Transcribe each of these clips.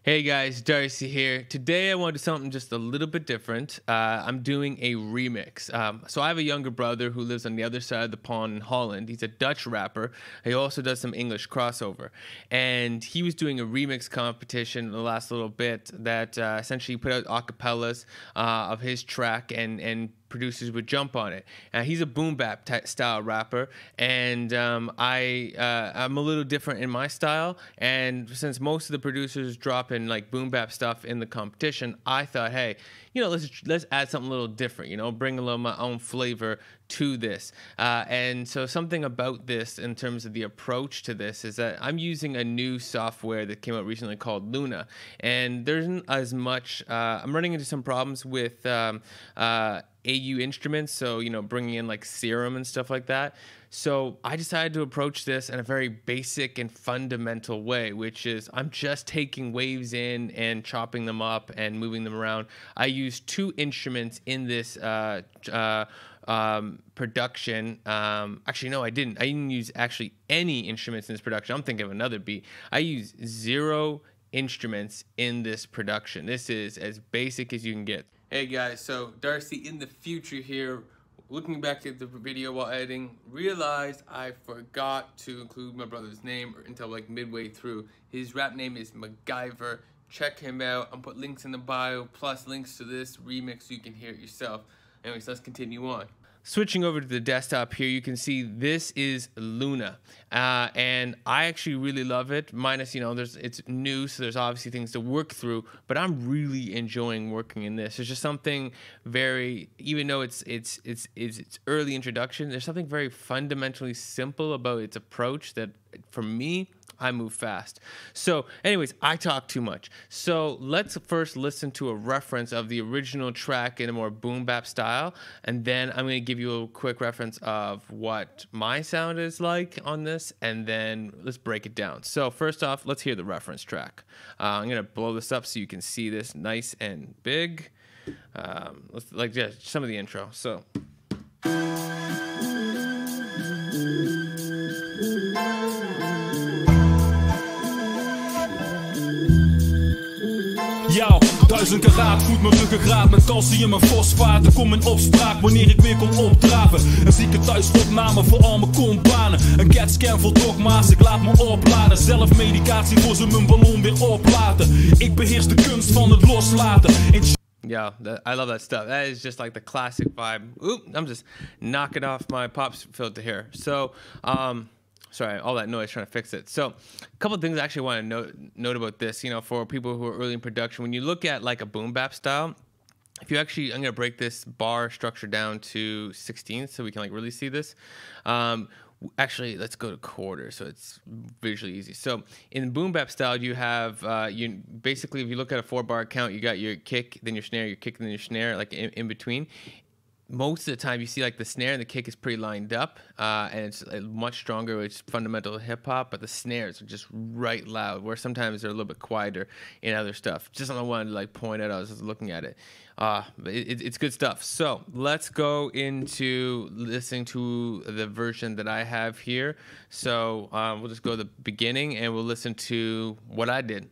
Hey guys, Darcy here. Today I want to do something just a little bit different. I'm doing a remix. So I have a younger brother who lives on the other side of the pond in Holland. He's a Dutch rapper. He also does some English crossover. And he was doing a remix competition in the last little bit that essentially put out acapellas of his track and producers would jump on it. He's a boom bap style rapper, and I'm a little different in my style. And since most of the producers drop in like boom bap stuff in the competition, I thought, hey, you know, let's add something a little different. You know, bring a little my own flavor to this. And so something about this in terms of the approach to this is that I'm using a new software that came out recently called Luna, and there isn't as much. I'm running into some problems with AU instruments, so you know, bringing in like Serum and stuff like that. So I decided to approach this in a very basic and fundamental way, which is I'm just taking waves in and chopping them up and moving them around. I used two instruments in this production. Actually, no, I didn't. I didn't use actually any instruments in this production. I'm thinking of another beat. I used 0 instruments in this production. This is as basic as you can get. Hey guys, so Darcy in the future here, looking back at the video while editing, realized I forgot to include my brother's name until like midway through. His rap name is McGyver. Check him out. I'll put links in the bio, plus links to this remix so you can hear it yourself. Anyways, let's continue on. Switching over to the desktop here, you can see this is Luna, and I actually really love it. Minus, you know, it's new, so there's obviously things to work through, but I'm really enjoying working in this. There's just something very, even though it's early introduction, there's something very fundamentally simple about its approach that, for me, I move fast. So anyways, I talk too much. So let's first listen to a reference of the original track in a more boom bap style, and then I'm going to give you a quick reference of what my sound is like on this, and then let's break it down. So first off, let's hear the reference track. I'm going to blow this up so you can see this nice and big. Let's like just some of the intro. So Jouw 1000 karaat, voed mijn ruggengraat met calcium en fosfaat. Ik kom in opspraak wanneer ik weer kom opdraven. Een zieke thuisopname voor al mijn kompanen. Een catscan vol dogma's, ik laat me opladen. Zelfmedicatie voor ze mijn ballon weer oplaten. Ik beheers de kunst van het loslaten. Yeah, I love that stuff. That is just like the classic vibe. Oop, I'm just knocking off my pops filter here. So, sorry, all that noise, trying to fix it. So a couple of things I actually want to note about this, you know, for people who are early in production. When you look at like a boom bap style, if you actually, I'm going to break this bar structure down to 16 so we can like really see this. Actually, let's go to quarter so it's visually easy. So in boom bap style, you have, you basically, if you look at a 4-bar count, you got your kick, then your snare, your kick, then your snare, like in between. Most of the time you see like the snare and the kick is pretty lined up, and it's much stronger. It's fundamental hip hop, but the snares are just right loud, where sometimes they're a little bit quieter in other stuff. Just something I wanted to like point out. I was just looking at it. But it's good stuff. So let's go into listening to the version that I have here. So we'll just go to the beginning and we'll listen to what I did.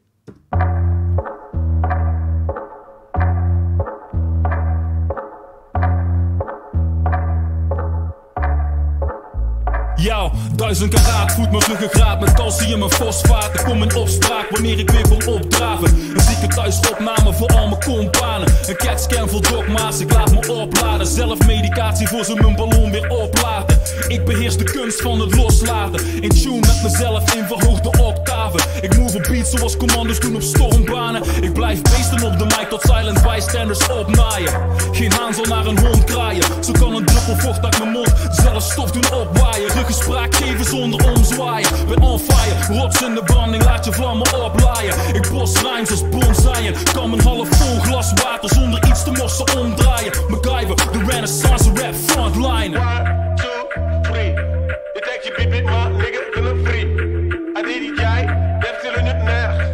Jouw 1000 karaat, voed mijn ruggengraat met calcium en fosfaat. Ik kom in opspraak wanneer ik weer kom opdraven. Een zieke thuisopname voor al mijn kompanen. Een catscan vol dogma's, ik laat me opladen. Zelfmedicatie voor ze mijn ballon weer oplaten. Ik beheers de kunst van het loslaten. In tune met mezelf in verhoogde octaven. Ik move op beats zoals commando's doen op stormbanen. Ik blijf beesten op de mic tot silent bystanders opnaaien. Geen haan zal naar een hond kraaien. Zo kan een druppel vocht uit mijn mond zelf stof doen opwaaien. Spraak geven zonder omzwaaien. Ben on fire, rots in de branding, laat je vlammen oplaaien. Ik bos rhymes als bonsaaien. Kan mijn half vol glas water zonder iets te mossen omdraaien. McGyver, de renaissance rap frontliner. 1, 2, 3. Je denkt je beat met me, nigga, wil een free. I need jij, blijft zullen niet nergens.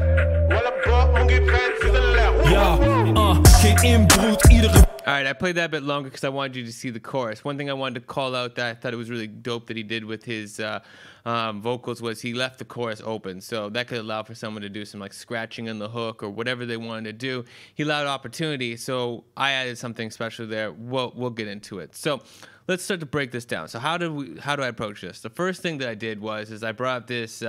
Voilà bro, mon gay friend, c'est de l'air. Ja, geen inbroed, iedere... All right, I played that a bit longer because I wanted you to see the chorus. One thing I wanted to call out that I thought it was really dope that he did with his vocals was he left the chorus open. So that could allow for someone to do some like scratching on the hook or whatever they wanted to do. He allowed opportunity, so I added something special there. We'll get into it. So let's start to break this down. So how do I approach this? The first thing that I did was I brought this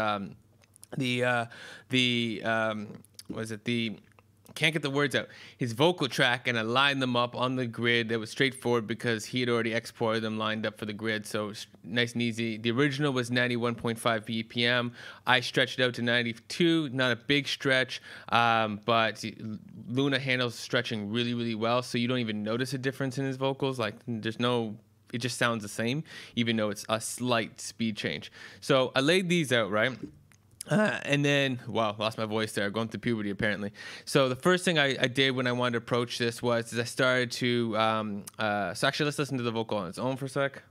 can't get the words out, his vocal track, and I lined them up on the grid. That was straightforward because he had already exported them lined up for the grid, so it's nice and easy. The original was 91.5 BPM. I stretched it out to 92, not a big stretch, but Luna handles stretching really, really well, so you don't even notice a difference in his vocals. Like, there's no, it just sounds the same, even though it's a slight speed change. So I laid these out, right? And then, wow, lost my voice there. Going through puberty, apparently. So the first thing I did when I wanted to approach this was I started to, so actually let's listen to the vocal on its own for a sec.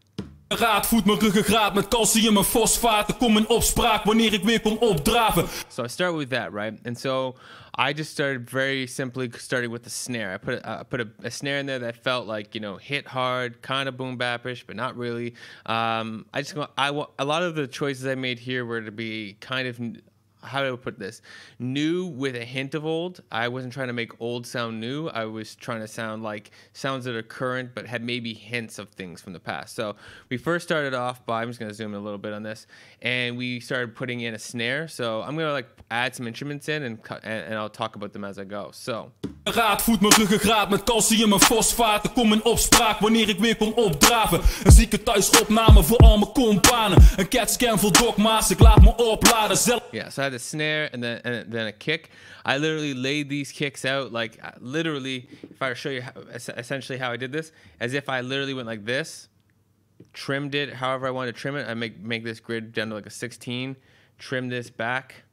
Raad voedt mijn ruggengraat met calcium en fosfaat. Er komt in opspraak wanneer ik weer kom opdraven. So I start with that, right? And so I just started very simply starting with the snare. I put a snare in there that felt like, you know, hit hard, kind of boom bapish, but not really. A lot of the choices I made here were to be kind of, how do I put this? New with a hint of old. I wasn't trying to make old sound new. I was trying to sound like sounds that are current, but had maybe hints of things from the past. So we first started off by, I'm just going to zoom in a little bit on this, and we started putting in a snare. So I'm going to like add some instruments in and I'll talk about them as I go. So. Raad voedt mijn ruggengraat met calcium en fosfaat. Er komt in opspraak wanneer ik weer kom opdraven. Een zieke thuisopname voor al mijn companen. Een catscan vol dogma's, ik laat me opladen zelf. Yeah, so I had a snare and then a kick. I literally laid these kicks out like literally. If I were to show you essentially how I did this, as if I literally went like this, trimmed it however I wanted to trim it. I make this grid down to like a 16, trim this back.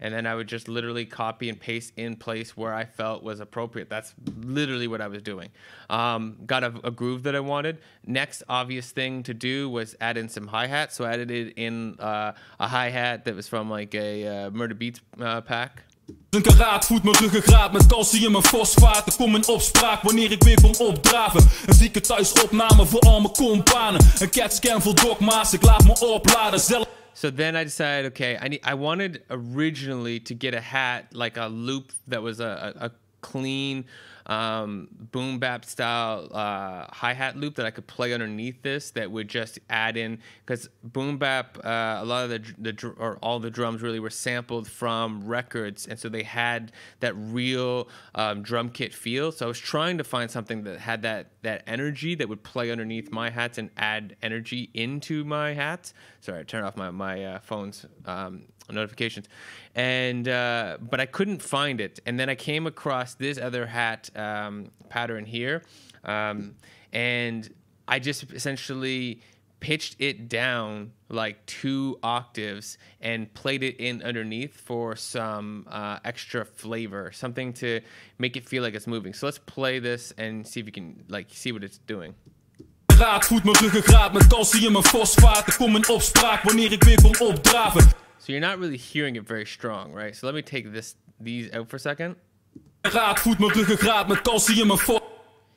And then I would just literally copy and paste in place where I felt was appropriate. That's literally what I was doing. Got a groove that I wanted. Next obvious thing to do was add in some hi-hats. So I added in a hi-hat that was from like a Murder Beats pack. Een karaat voedt mijn ruggengraat met calcium en fosfaat. Er komt in opspraak wanneer ik weer kom opdraven. Een zieke thuisopname voor al mijn companen. Een catscan vol dogma's, ik laat me opladen zelf. So then I decided, okay, I wanted originally to get a hat, like a loop that was a clean boom bap style hi-hat loop that I could play underneath this that would just add in, because boom bap, a lot of all the drums really were sampled from records, and so they had that real drum kit feel. So I was trying to find something that had that energy that would play underneath my hats and add energy into my hats. Sorry, I turned off my phone's notifications, and but I couldn't find it. And then I came across this other hat pattern here, and I just essentially pitched it down like 2 octaves and played it in underneath for some extra flavor, something to make it feel like it's moving. So let's play this and see if you can like see what it's doing. Raad voedt mijn ruggengraat met calcium en fosfaat. Er komt in opspraak wanneer ik weer kom opdraven. So you're not really hearing it very strong, right? So let me take these out for a second. Raad voedt mijn ruggengraat met calcium en fosfaat.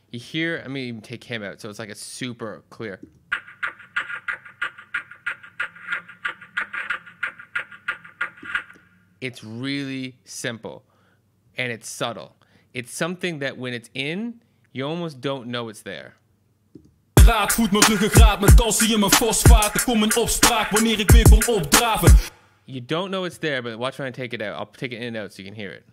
You hear, let me even take him out, so it's like it's super clear. It's really simple, and it's subtle. It's something that when it's in, you almost don't know it's there. Raad voedt mijn ruggengraat met calcium en fosfaat. Er komt in opspraak wanneer ik weer kom opdraven. You don't know it's there, but watch when I take it out. I'll take it in and out so you can hear it.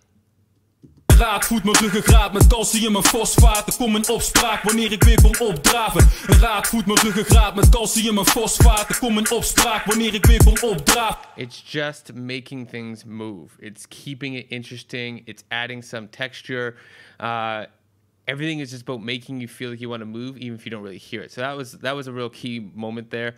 Raad voedt mijn ruggengraat met calcium en fosfaat. Er komt in opspraak wanneer ik weer kom opdraven. Raad voedt mijn ruggengraat met calcium en fosfaat. Er komt in opspraak wanneer ik weer kom opdraven. It's just making things move. It's keeping it interesting. It's adding some texture. Everything is just about making you feel like you want to move, even if you don't really hear it. So that was a real key moment there.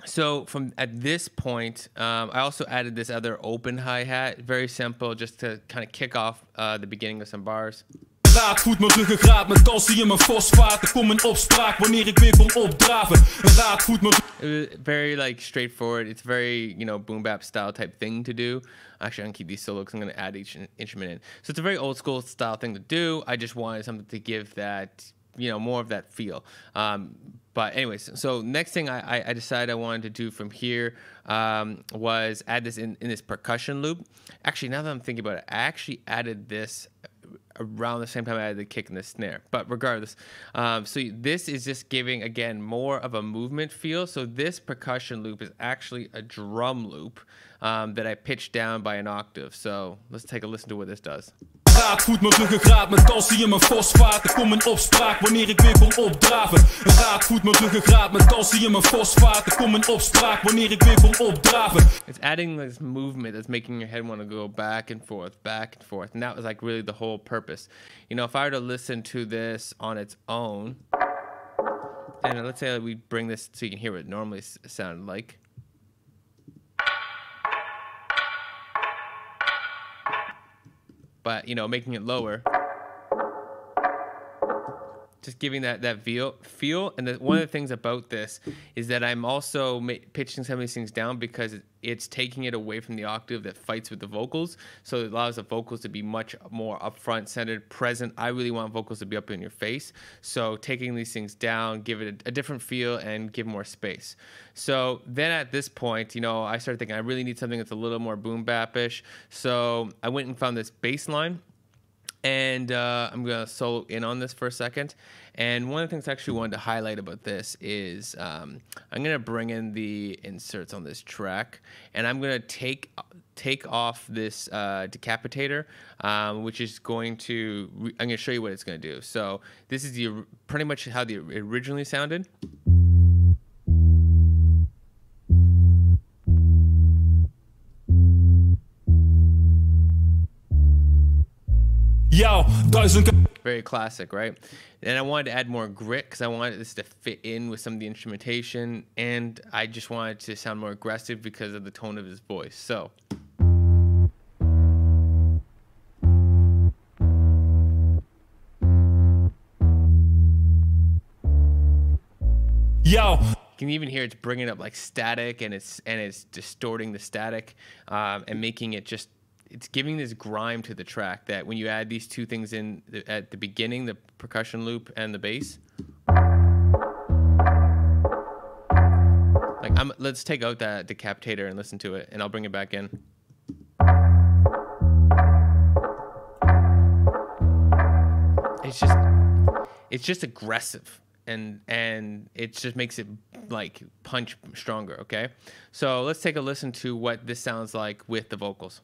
So from at this point, I also added this other open hi-hat, very simple, just to kind of kick off the beginning of some bars. Raad voedt mijn ruggengraat met calcium en fosfaat. Er komt in opspraak wanneer ik weer kom opdraven. Raad voedt mijn... It was very like straightforward. It's very, you know, boom bap style type thing to do. Actually, I'm gonna keep these solo because I'm gonna add each instrument in. So it's a very old school style thing to do. I just wanted something to give that, you know, more of that feel. But anyways, so next thing I decided I wanted to do from here was add this in this percussion loop. Actually, now that I'm thinking about it, I actually added this around the same time I added the kick and the snare. But regardless, so this is just giving, again, more of a movement feel. So this percussion loop is actually a drum loop that I pitched down by an octave. So let's take a listen to what this does. Voedt mijn ruggengraat met calcium en fosfaat. Ik kom in opspraak wanneer ik weer kom opdraven. Een raad voedt mijn ruggengraat met calcium en fosfaat. Ik kom in opspraak wanneer ik weer kom opdraven. It's adding this movement that's making your head want to go back and forth, back and forth. And that was like really the whole purpose. You know, if I were to listen to this on its own, and let's say we bring this so you can hear what it normally sounded like. But, you know, making it lower, just giving that feel. And one of the things about this is that I'm also pitching some of these things down because it's taking it away from the octave that fights with the vocals. So it allows the vocals to be much more upfront, centered, present. I really want vocals to be up in your face. So taking these things down, give it a different feel and give more space. So then at this point, you know, I started thinking I really need something that's a little more boom bap-ish. So I went and found this bass line. And I'm going to solo in on this for a second. And one of the things I actually wanted to highlight about this is I'm going to bring in the inserts on this track. And I'm going to take off this decapitator, which is going to, I'm going to show you what it's going to do. So this is pretty much how it originally sounded. Very classic, right? And I wanted to add more grit because I wanted this to fit in with some of the instrumentation, and I just wanted to sound more aggressive because of the tone of his voice. So you can even hear it's bringing up like static, and it's distorting the static and making it just. It's giving this grime to the track that when you add these two things in at the beginning, the percussion loop and the bass. Like let's take out that decapitator and listen to it, and I'll bring it back in. It's just aggressive, and it just makes it like punch stronger. Okay, so let's take a listen to what this sounds like with the vocals.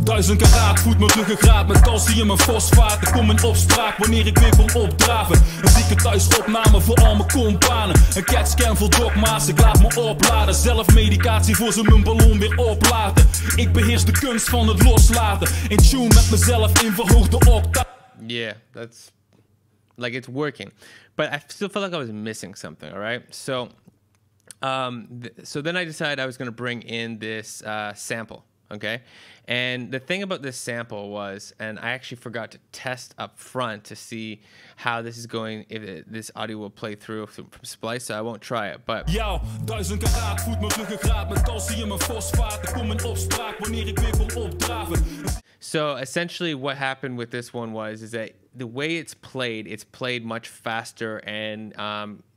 1000 karaat voedt mijn ruggengraat met calcium en fosfaat. Ik kom in opspraak wanneer ik weer kom opdraven. Een zieke thuisopname voor al mijn kompanen. Een catscan vol dogma's, ik laat me opladen. Zelfmedicatie voor ze mijn ballon weer oplaten. Ik beheers de kunst van het loslaten. In tune met mezelf in verhoogde octaaf. Yeah, that's like it's working. But I still felt like I was missing something, all right? So so then I decided I was going to bring in this sample. Okay, and the thing about this sample was, and I actually forgot to test up front to see how this is going, if this audio will play through from Splice, so I won't try it, but... Yo, 1000 karaat voedt mijn ruggengraat met calcium en fosfaat. Ik kom in opspraak wanneer ik weer kom opdraven. So essentially what happened with this one is that the way it's played much faster, and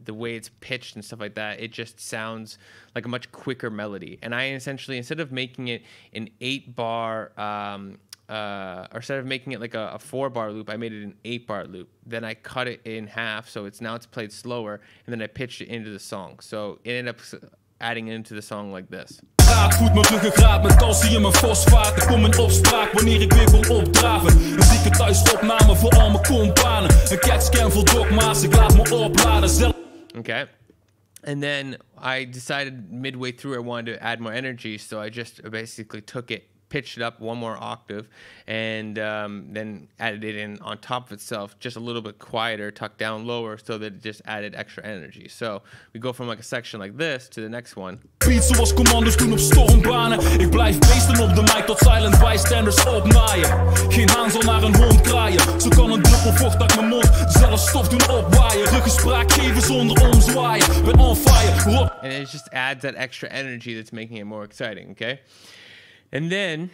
the way it's pitched and stuff like that, it just sounds like a much quicker melody. And I essentially, instead of making it an 8-bar, or instead of making it like a 4-bar loop, I made it an 8-bar loop. Then I cut it in half, so now it's played slower, and then I pitched it into the song. So it ended up adding into the song like this. Voedt mijn ruggengraat met calcium en fosfaat. Ik kom in opspraak wanneer ik weer kom opdraven. Een zieke thuisopname voor al mijn kompanen. Een catscan vol dogma's, ik laat me opladen. Okay. And then I decided midway through I wanted to add more energy, so I just basically took it pitched it up one more octave, and then added it in on top of itself, just a little bit quieter, tucked down lower, so that it just added extra energy. So we go from like a section like this to the next one. Beat zoals commando's doen op stormbanen. Ik blijf beesten op de mic tot silent bystanders opnaaien. Geen haan zal naar een hond kraaien. Zo kan een druppel vocht uit mijn mond zelfs stof doen opwaaien. Ruggespraak geven zonder omzwaaien. Ben on fire. Rock. And it just adds that extra energy that's making it more exciting, okay? And then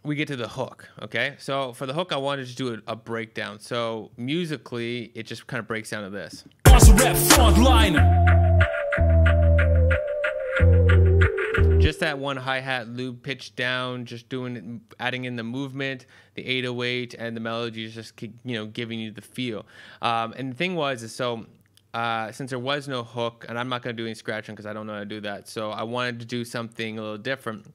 we get to the hook, okay? So for the hook, I wanted to do a breakdown. So musically, it just kind of breaks down to this. Rap frontliner. Just that one hi-hat loop pitched down, just doing it, adding in the movement, the 808, and the melody is just, you know, giving you the feel. And the thing was, is so since there was no hook, and I'm not going to do any scratching because I don't know how to do that, so I wanted to do something a little different.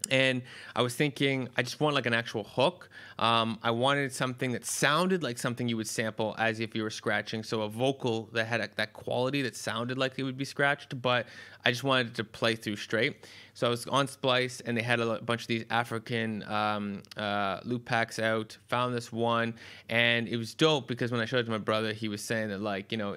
And I was thinking, I just want like an actual hook. I wanted something that sounded like something you would sample as if you were scratching. So a vocal that had that quality that sounded like it would be scratched, but I just wanted it to play through straight. So I was on Splice, and they had a bunch of these African loop packs out. Found this one, and it was dope because when I showed it to my brother, he was saying that, like, you know,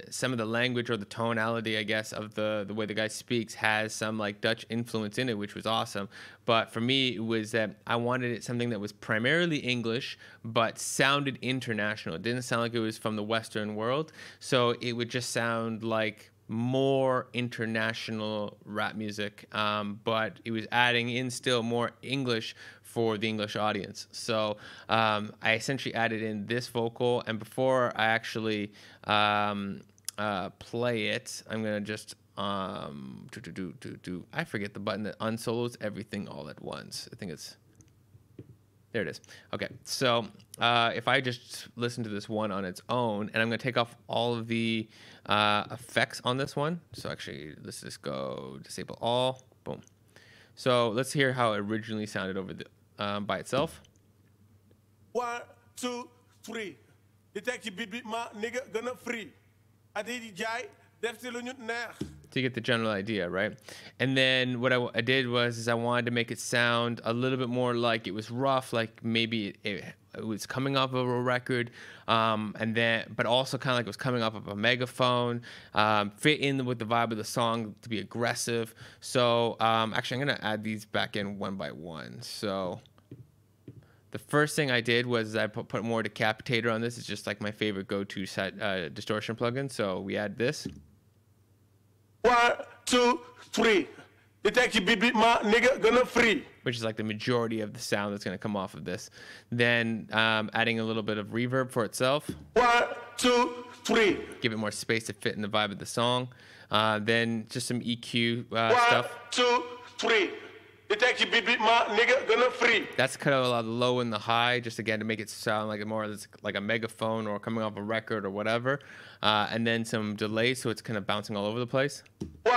some of the language or the tonality, I guess, of the way the guy speaks has some like Dutch influence in it, which was awesome. But for me, it was that I wanted it something that was primarily English but sounded international. It didn't sound like it was from the Western world, so it would just sound like more international rap music, but it was adding in still more English for the English audience. So I essentially added in this vocal, and before I actually play it, I'm gonna just I forget the button that unsolos everything all at once. I think it's there. It is. Okay, so if I just listen to this one on its own, and I'm gonna take off all of the effects on this one. So actually, let's just go disable all. Boom. So let's hear how it originally sounded over the by itself. 1, 2, 3. Dit ek je beat maar nigga gonna free. I did jij, def til unut ner. To get the general idea, right? And then what I did was I wanted to make it sound a little bit more like it was rough, like maybe it was coming off of a record, and then, but also kind of like it was coming off of a megaphone, fit in with the vibe of the song to be aggressive. So actually, I'm gonna add these back in one by one. So the first thing I did was I put more decapitator on this. It's just like my favorite go-to set distortion plugin. So we add this. 1, 2, 3. Dit ek je beat maar nigga gonna free. Which is like the majority of the sound that's going to come off of this. Then adding a little bit of reverb for itself. 1, 2, 3. Give it more space to fit in the vibe of the song. Then just some EQ stuff. 1, 2, 3. Dit ek je beat maar nigga gonna free. That's cut out a lot of the low and the high, just again to make it sound like more like a megaphone or coming off a record or whatever. And then some delay, so it's kind of bouncing all over the place. 1,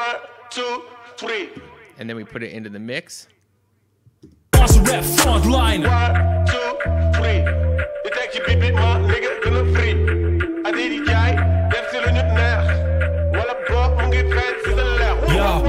2, 3. And then we put it into the mix. Rap frontliner. 1, 2, 3. Dit ek je beat maar nigga gonna free. I did jij, def til unut ner. Walla bro, ongeveer is de leg. Ja,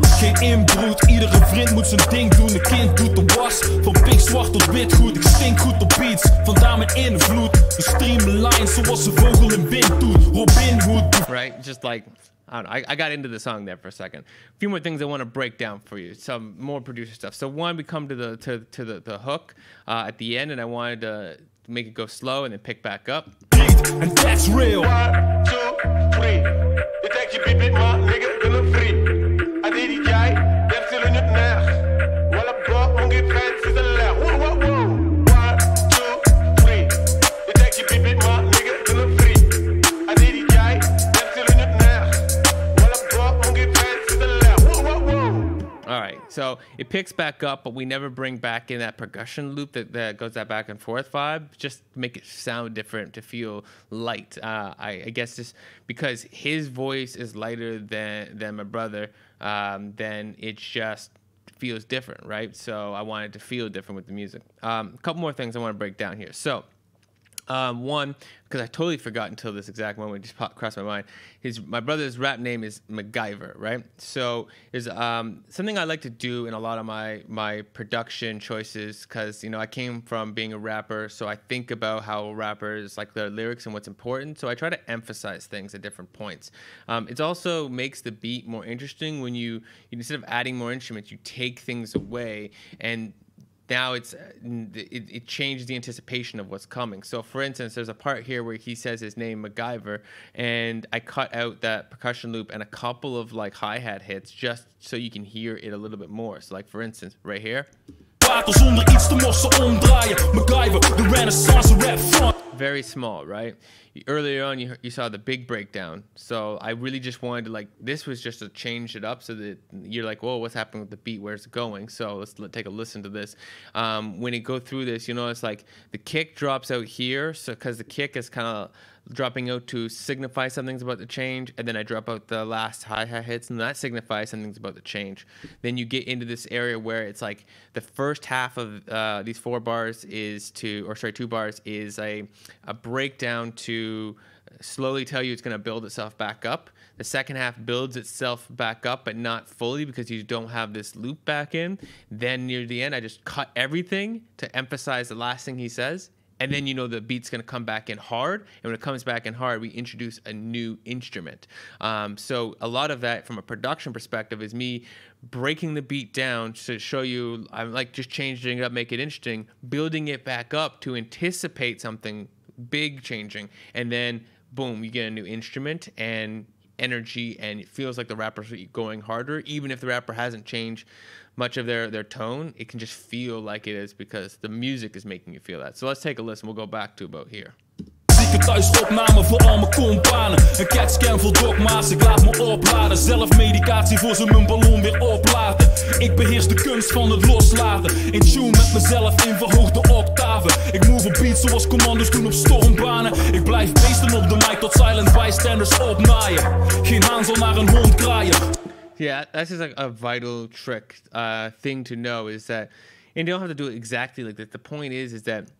geen inbroed. Iedere vriend moet zijn ding doen. Een kind doet de was. Van pikzwart tot witgoed. Ik stink goed op beats. Vandaar mijn invloed. We streamen lines zoals een vogel in wind doet. Robin Hood. Right? Just like, I don't know. I got into the song there for a second. A few more things I want to break down for you. Some more producer stuff. So one, we come to the hook at the end, and I wanted to make it go slow and then pick back up. And that's real. 1, 2, 3. Dit ek je beat maar nigga gonna free. I did jij, def til unut ner. Walla bro, ongeveer is de leg. 1, 2, 3. Dit ek je beat maar nigga gonna free. I did jij, def til unut ner. Walla bro, ongeveer is de leg. All right, so it picks back up, but we never bring back in that percussion loop that goes that back and forth vibe, just to make it sound different, to feel light. I guess just because his voice is lighter than my brother, then it just feels different, right? So I wanted to feel different with the music. A couple more things I want to break down here. So One, because I totally forgot until this exact moment, it just crossed my mind. My brother's rap name is McGyver, right? So there's something I like to do in a lot of my production choices, because I came from being a rapper, so I think about how rappers like their lyrics and what's important. So I try to emphasize things at different points. It also makes the beat more interesting when you instead of adding more instruments, you take things away, and now it changed the anticipation of what's coming. So for instance, there's a part here where he says his name McGyver, and I cut out that percussion loop and a couple of like hi-hat hits just so you can hear it a little bit more. So like for instance, right here. Very small, right? Earlier on, you saw the big breakdown. So I really just wanted to this was just to change it up so that you're like, whoa, what's happening with the beat? Where's it going? So let's take a listen to this. When you go through this, it's like the kick drops out here. So because the kick is kind of dropping out to signify something's about to change, and then I drop out the last hi-hat hits, and that signifies something's about to change. Then you get into this area where it's like the first half of these 2 bars is a breakdown to slowly tell you it's going to build itself back up. The second half builds itself back up, but not fully because you don't have this loop back in. Then near the end, I just cut everything to emphasize the last thing he says. And then the beat's going to come back in hard. And when it comes back in hard, we introduce a new instrument. So a lot of that from a production perspective is me breaking the beat down to show you, I'm like just changing it up, make it interesting, building it back up to anticipate something big changing. And then, boom, you get a new instrument and energy, and it feels like the rapper's going harder. Even if the rapper hasn't changed much of their tone, it can just feel like it is because the music is making you feel that. So let's take a listen. We'll go back to about here. Thuisopname voor al mijn kompanen. Een CAT-scan vol dogma's, ik laat me opladen. Zelfmedicatie voor ze mijn ballon weer oplaten. Ik beheers de kunst van het loslaten. In tune met mezelf in verhoogde octaven. Ik move op beats zoals commando's doen op stormbanen. Ik blijf beesten op de mic tot silent bystanders opnaaien. Geen haan zal naar een hond kraaien. Yeah, that's just like a vital trick thing to know, is that, and you don't have to do it exactly like that. The point is that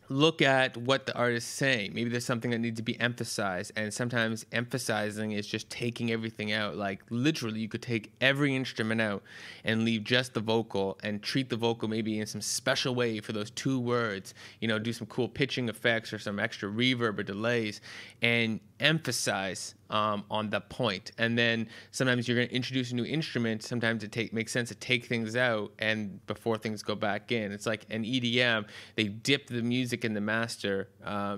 look at what the artist is saying. Maybe there's something that needs to be emphasized, and sometimes emphasizing is just taking everything out. Like literally, you could take every instrument out and leave just the vocal, and treat the vocal maybe in some special way for those 2 words. Do some cool pitching effects or some extra reverb or delays, and emphasize on the point. And then sometimes you're going to introduce a new instrument. Sometimes it makes sense to take things out and before things go back in. It's like an EDM. They dip the music in the master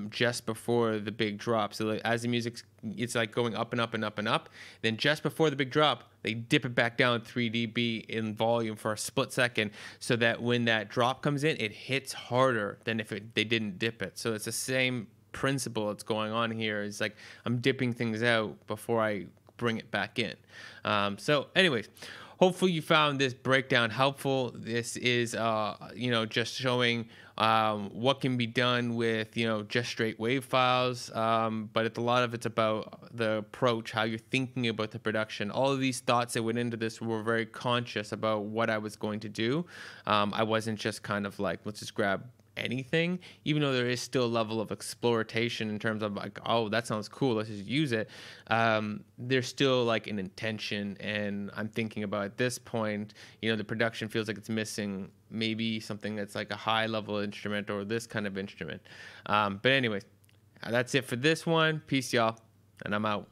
just before the big drop. So as the music, it's like going up and up and up and up. Then just before the big drop, they dip it back down 3 dB in volume for a split second, so that when that drop comes in, it hits harder than if they didn't dip it. So it's the same principle that's going on here. Is like I'm dipping things out before I bring it back in. So anyways, hopefully you found this breakdown helpful. This is just showing what can be done with just straight wave files, but a lot of it's about the approach, how you're thinking about the production. All of these thoughts that went into this were very conscious about what I was going to do. I wasn't just kind of like, let's just grab anything, even though there is still a level of exploitation in terms of like, oh, that sounds cool, let's just use it. There's still like an intention, and I'm thinking about at this point, the production feels like it's missing maybe something that's like a high level instrument or this kind of instrument. But anyways, that's it for this one. Peace, y'all, and I'm out.